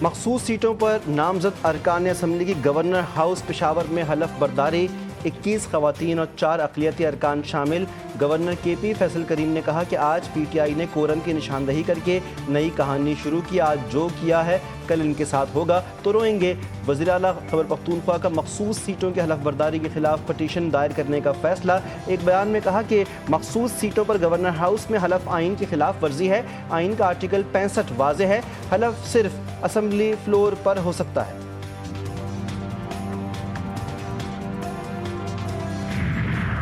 मखसूस सीटों पर नामजद अरकान असम्बली की गवर्नर हाउस पेशावर में हलफ बर्दारी। 21 खवातीन और 4 अक़लियती अरकान शामिल। गवर्नर KP फैसल करीम ने कहा कि आज PTI ने कोरम की निशानदही करके नई कहानी शुरू की। आज जो किया है कल इनके साथ होगा तो रोएंगे। वज़ीर आला खैबर पख्तूनख्वा का मखसूस सीटों की हलफ बर्दारी के खिलाफ पटिशन दायर करने का फैसला। एक बयान में कहा कि मखसूस सीटों पर गवर्नर हाउस में हलफ आइन की खिलाफ वर्जी है। आइन का आर्टिकल 65 वाज़े है। हलफ सिर्फ असम्बली फ्लोर पर हो सकता है।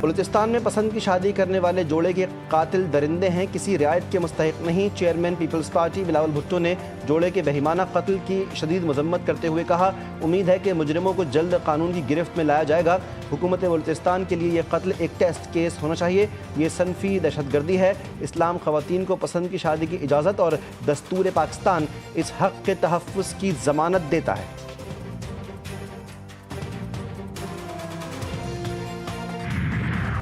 बलूचिस्तान में पसंद की शादी करने वाले जोड़े के कातिल दरिंदे हैं, किसी रियायत के मुस्तहिक नहीं। Chairman people's party Bilawal Bhutto ने जोड़े के बेहिमाना कत्ल की शदीद मजम्मत करते हुए कहा, उम्मीद है कि मुजरिमों को जल्द कानून की गिरफ्त में लाया जाएगा। हुकूमत बलूचिस्तान के लिए यह कत्ल एक टेस्ट केस होना चाहिए। ये सनफी दहशतगर्दी है। इस्लाम ख़वातीन को पसंद की शादी की इजाज़त और दस्तूर पाकिस्तान इस हक़ के तहफ़्फ़ुज़ की ज़मानत देता है।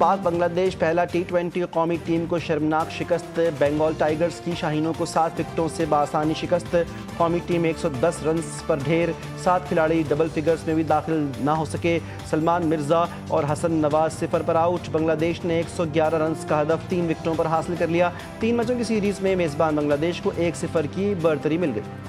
पाक बांग्लादेश पहला T20 कौमी टीम को शर्मनाक शिकस्त। बंगाल टाइगर्स की शाहीनों को 7 विकेटों से बासानी शिकस्त। कौमी टीम 110 रन्स पर ढेर। 7 खिलाड़ी डबल फिगर्स में भी दाखिल ना हो सके। सलमान मिर्ज़ा और हसन नवाज 0 पर आउट। बांग्लादेश ने 111 रन्स का हदफ 3 विकेटों पर हासिल कर लिया। 3 मैचों की सीरीज़ में मेज़बान बांग्लादेश को 1-0 की बढ़तरी मिल गई।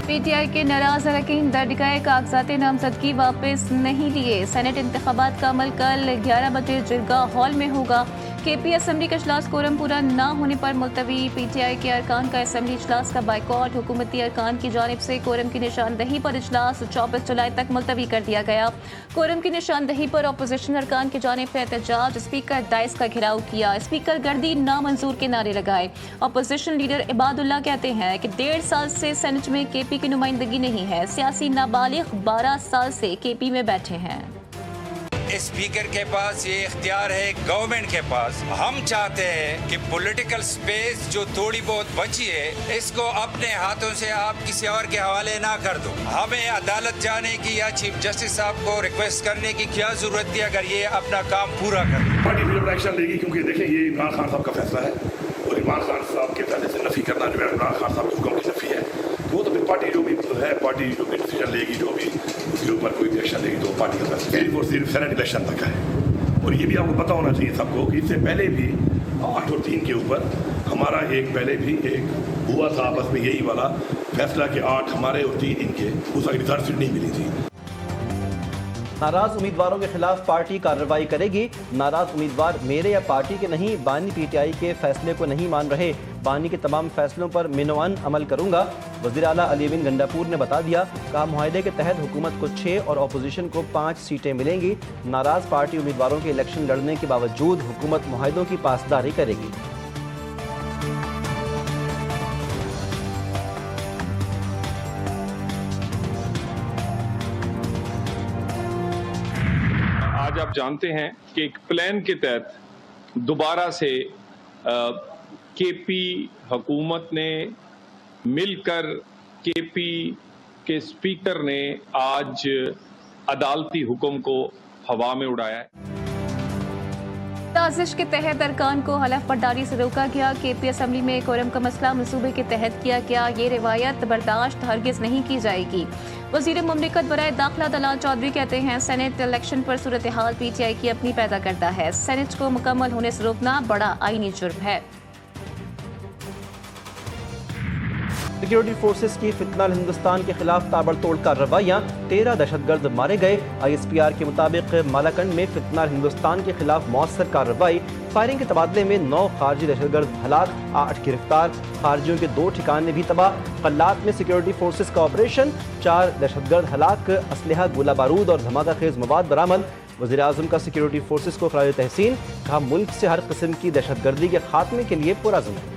PTI के नाराज अरकान दरगाह कागजात नामजदगी वापस नहीं लिए। सेनेट इंतखाबात का अमल कल 11 बजे जिरगा हॉल में होगा। KP असम्बली का इजलास कोरम पूरा न होने पर मुलतवी। PTI के अरकान का असम्बली इजलास का बाइकॉट। हुकूमती अरकान की जानिब से कोरम की निशानदही पर इजलास 24 जुलाई तक मुलतवी कर दिया गया। कोरम की निशानदही पर अपोजिशन अरकान की जानिब से एहतजाज। स्पीकर डाइस का घेराव किया। स्पीकर गर्दी नामंजूर के नारे लगाए। अपोजिशन लीडर इबादुल्ला कहते हैं कि 1.5 साल से सेनेट में KP की नुमाइंदगी नहीं है। सियासी नाबालिग 12 साल से KP में बैठे हैं। स्पीकर के पास ये इख्तियार है, गवर्नमेंट के पास। हम चाहते हैं कि पॉलिटिकल स्पेस जो थोड़ी बहुत बची है इसको अपने हाथों से आप किसी और के हवाले ना कर दो। हमें अदालत जाने की या चीफ जस्टिस साहब को रिक्वेस्ट करने की क्या जरूरत थी अगर ये अपना काम पूरा कर। पार्टी फिर एक्शन लेगी क्योंकि देखिए ये इमरान खान साहब का फैसला है और इमरान खान साहब के फैसले से नफी करना जो है इमरान खान साहब के हुक्म की नफी है। वो तो फिर पार्टी जो भी है, पार्टी जो भी डिसीजन लेगी, जो भी उसके ऊपर कोई भी एक्शन लेगी तो पार्टी का फैसला सिर्फ और सिर्फ सेनेट इलेक्शन तक है। और ये भी आपको पता होना चाहिए सबको कि इससे पहले भी 8 और 3 के ऊपर हमारा एक पहले भी एक हुआ था आपस में यही वाला फैसला कि 8 हमारे और 3 इनके, उसका रिजर्व सीट नहीं मिली थी। नाराज उम्मीदवारों के खिलाफ पार्टी कार्रवाई करेगी। नाराज उम्मीदवार मेरे या पार्टी के नहीं, बानी PTI के फैसले को नहीं मान रहे। बानी के तमाम फैसलों पर मिनोअन अमल करूंगा। वज़ीर आला अली बिन गंडापुर ने बता दिया, कहा मुआहदे के तहत हुकूमत को 6 और अपोजिशन को 5 सीटें मिलेंगी। नाराज पार्टी उम्मीदवारों के इलेक्शन लड़ने के बावजूद हुकूमत मुआहदों की पासदारी करेगी। आज आप जानते हैं कि एक प्लान के तहत दोबारा से KP हुकूमत ने मिलकर KP के स्पीकर ने आज अदालती हुक्म को हवा में उड़ाया है। साजिश के तहत अरकान को हलफ बर्दारी से रोका गया। KP असम्बली में कोरम का मसला मनसूबे के तहत किया गया। ये रिवायत बर्दाश्त हरगिज नहीं की जाएगी। वज़ीर मुमलिकत बराए दाखिला दलाल चौधरी कहते हैं, सेनेट इलेक्शन पर सूरत हाल PTI की अपनी पैदा करता है। सेनेट को मुकम्मल होने से रोकना बड़ा आईनी जुर्म है। सिक्योरिटी फोर्सेस की फितनाल हिंदुस्तान के खिलाफ ताबड़तोड़ कार्रवाइयाँ। 13 दहशतगर्द मारे गए। ISPR के मुताबिक मालाकंड में फितनाल हिंदुस्तान के खिलाफ मौसर कार्रवाई। फायरिंग के तबादले में 9 खारजी दहशतगर्द हलाक, 8 गिरफ्तार। खारजियों के 2 ठिकाने भी तबाह। कल्लात में सिक्योरिटी फोर्सेस का ऑपरेशन। 4 दहशतगर्द हलाक। असलहा, गोला बारूद और धमाका खेज मवाद बरामद। वज़ीर आज़म का सिक्योरिटी फोर्सेस को खराज तहसीन। कहा, मुल्क से हर किस्म की दहशतगर्दी के खात्मे के लिए पुरअज़्म है।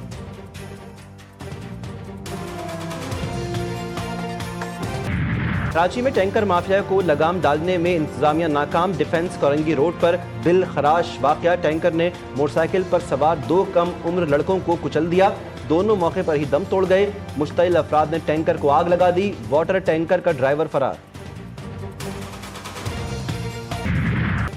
कराची में टैंकर माफिया को लगाम डालने में इंतजामिया नाकाम। डिफेंस कोरंगी रोड पर दिल खराश वाकया। टैंकर ने मोटरसाइकिल पर सवार 2 कम उम्र लड़कों को कुचल दिया। दोनों मौके पर ही दम तोड़ गए। मुश्तइल अफराद ने टैंकर को आग लगा दी। वाटर टैंकर का ड्राइवर फरार।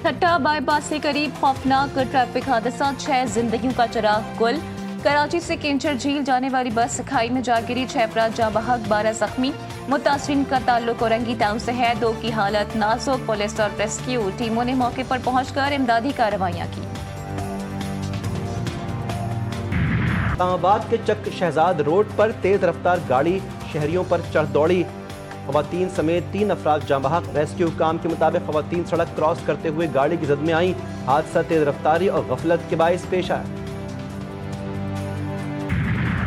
ठट्टा बाईपास से करीब खौफनाक ट्रैफिक हादसा, 6 जिंदगियों का चिराग गुल। कराची से किंचर झील जाने वाली बस खाई में जा गिरी, 6 अफराद जाँ बहक, 12 जख्मी। मुतासरीन का ताल्लुक औरंगी टाउन से है, 2 की हालत नाजुक। पुलिस और रेस्क्यू टीमों ने मौके पर पहुंचकर इमदादी कार्रवाइयां की। इस्लामाबाद के चक शहजाद रोड पर तेज रफ्तार गाड़ी शहरियों पर चढ़ दौड़ी, खवातीन समेत 3 अफराद जाँ बहक। रेस्क्यू काम के मुताबिक खवातीन सड़क क्रॉस करते हुए गाड़ी की जद में आई। हादसा तेज रफ्तारी और गफलत के बायस पेश आया।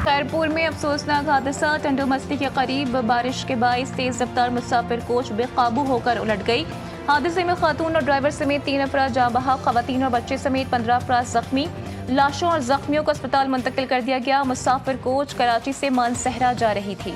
खैरपुर में अफसोसनाक हादसा, टंडो मस्ती के करीब बारिश के बायस तेज रफ्तार मुसाफिर कोच बेकाबू होकर उलट गई। हादसे में खातून और ड्राइवर समेत 3 अफराद जाँ बहक, खवातीन और बच्चे समेत 15 अफराद जख्मी। लाशों और जख्मियों को अस्पताल मुंतकिल कर दिया गया। मुसाफिर कोच कराची से मानसहरा जा रही थी।